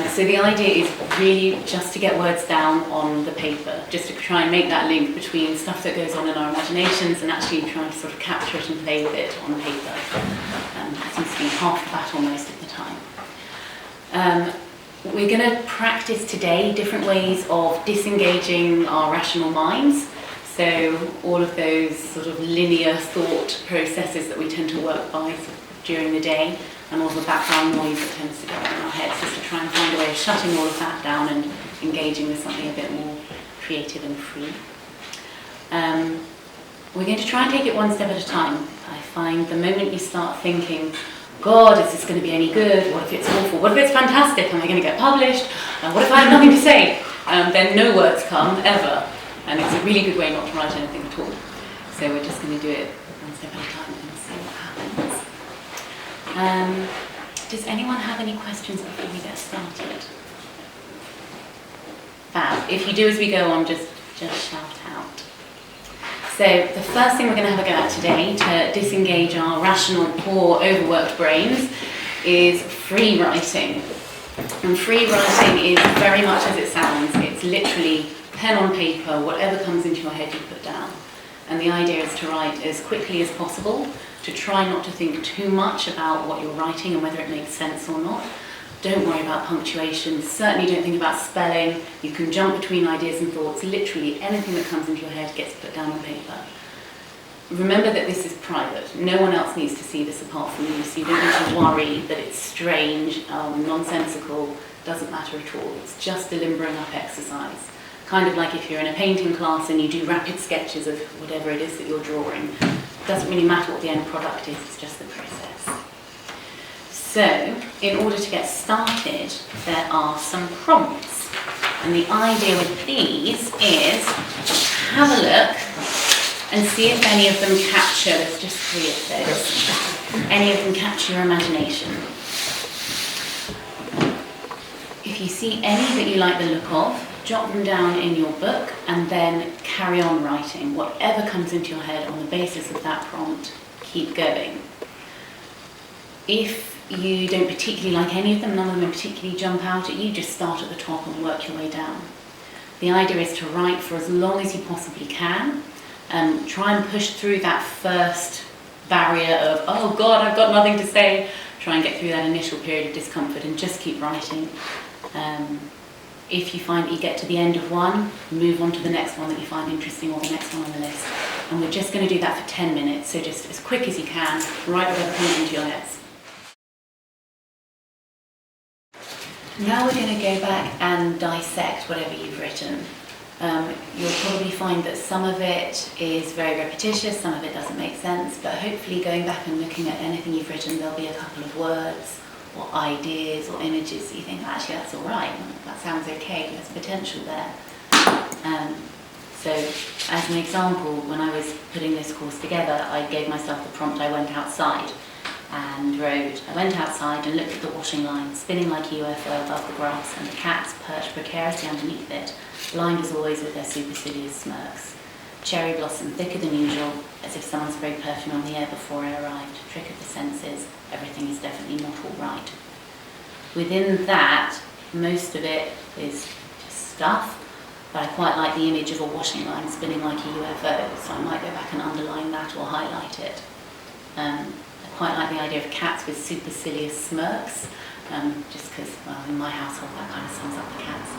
So the idea is really just to get words down on the paper, just to try and make that link between stuff that goes on in our imaginations and actually trying to sort of capture it and play with it on paper. That seems to be half the battle most of the time. We're going to practice today different ways of disengaging our rational minds. So all of those sort of linear thought processes that we tend to work by during the day, and all the background noise that tends to go on in our heads, just to try and find a way of shutting all of that down and engaging with something a bit more creative and free. We're going to try and take it one step at a time. I find the moment you start thinking, God, is this going to be any good? What if it's awful? What if it's fantastic? Am I going to get published? What if I have nothing to say? Then no words come, ever. And it's a really good way not to write anything at all. So we're just going to do it one step at a time and see what happens. Does anyone have any questions before we get started? Fab. If you do as we go on, just shout out. So the first thing we're going to have a go at today to disengage our rational, poor, overworked brains is free writing. And free writing is very much as it sounds. It's literally pen on paper, whatever comes into your head you put down. And the idea is to write as quickly as possible, to try not to think too much about what you're writing and whether it makes sense or not. Don't worry about punctuation, certainly don't think about spelling. You can jump between ideas and thoughts. Literally anything that comes into your head gets put down on paper. Remember that this is private. No one else needs to see this apart from you, so you don't need to worry that it's strange, nonsensical. Doesn't matter at all. It's just a limbering up exercise. Kind of like if you're in a painting class and you do rapid sketches of whatever it is that you're drawing. Doesn't really matter what the end product is, it's just the process. So, in order to get started, there are some prompts. And the idea with these is have a look and see if any of them capture, there's just 3 of those, any of them capture your imagination. If you see any that you like the look of, jot them down in your book and then carry on writing. Whatever comes into your head on the basis of that prompt, keep going. If you don't particularly like any of them, none of them particularly jump out at you, just start at the top and work your way down. The idea is to write for as long as you possibly can. Try and push through that first barrier of, oh God, I've got nothing to say. Try and get through that initial period of discomfort and just keep writing. If you find that you get to the end of one, move on to the next one that you find interesting or the next one on the list. And we're just going to do that for 10 minutes, so just as quick as you can, write whatever comes into your heads. Now we're going to go back and dissect whatever you've written. You'll probably find that some of it is very repetitious, some of it doesn't make sense, but hopefully going back and looking at anything you've written, there'll be a couple of words or ideas or images that you think, actually that's all right, that sounds okay, there's potential there. So as an example, when I was putting this course together, I gave myself the prompt, I went outside and wrote, I went outside and looked at the washing line, spinning like a UFO above the grass, and the cats perched precariously underneath it, blind as always with their supercilious smirks. Cherry blossom thicker than usual, as if someone sprayed perfume on the air before I arrived. Trick of the senses, everything is definitely not all right. Within that, most of it is just stuff, but I quite like the image of a washing line spinning like a UFO, so I might go back and underline that or highlight it. I quite like the idea of cats with supercilious smirks, just because, well, in my household that kind of sums up the cats.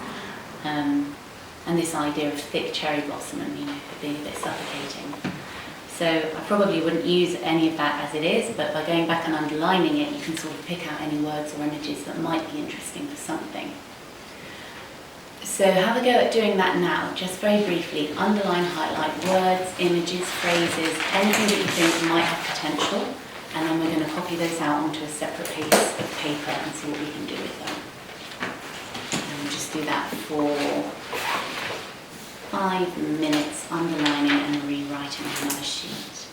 And this idea of thick cherry blossom and, it being a bit suffocating. So I probably wouldn't use any of that as it is, but by going back and underlining it, you can sort of pick out any words or images that might be interesting for something. So have a go at doing that now, just very briefly. Underline, highlight words, images, phrases, anything that you think might have potential, and then we're going to copy those out onto a separate piece of paper and see what we can do with them. And we'll just do that for 5 minutes, underlining and rewriting on another sheet.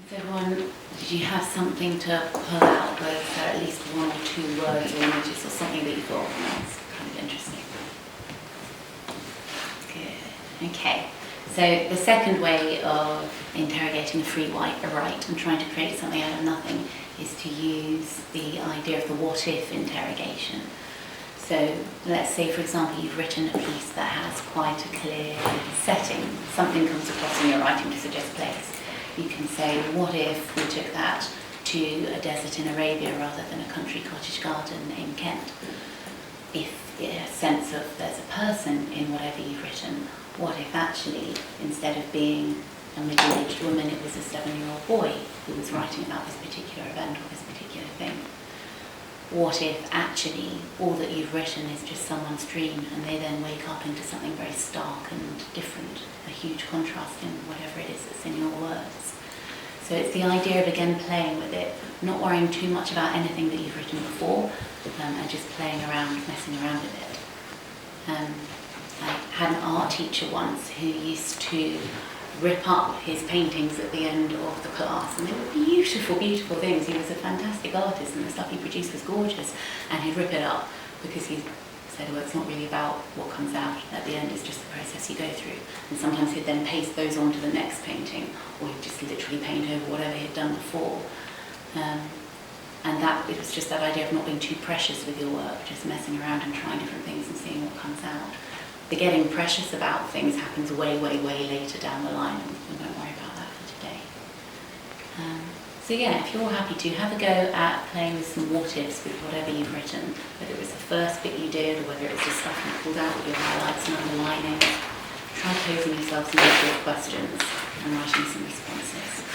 So everyone, did you have something to pull out? Was there at least 1 or 2 words or images or something that you thought was kind of interesting? Good. Okay. So the second way of interrogating a free write and trying to create something out of nothing is to use the idea of the what if interrogation. So let's say, for example, you've written a piece that has quite a clear setting. Something comes across in your writing to suggest place. You can say, what if we took that to a desert in Arabia rather than a country cottage garden in Kent? If a sense of there's a person in whatever you've written, what if actually, instead of being a middle-aged woman, it was a 7-year-old boy who was writing about this particular event or this particular thing? What if actually all that you've written is just someone's dream and they then wake up into something very stark and different, a huge contrast in whatever it is that's in your words? So it's the idea of, again, playing with it, not worrying too much about anything that you've written before, and just playing around, messing around with it. I had an art teacher once who used to rip up his paintings at the end of the class, and they were beautiful, beautiful things. He was a fantastic artist and the stuff he produced was gorgeous, and he'd rip it up because he said, well, it's not really about what comes out at the end, it's just the process you go through. And sometimes he'd then paste those onto the next painting, or he'd just literally paint over whatever he'd done before. And that, it was just that idea of not being too precious with your work, just messing around and trying different things and seeing what comes out. The getting precious about things happens way, way, way later down the line, and we won't worry about that for today. So yeah, if you're happy to, have a go at playing with some what-ifs with whatever you've written, whether it was the first bit you did, or whether it was the stuff you pulled out with your highlights and underlining. Try posing yourself some difficult questions and writing some responses.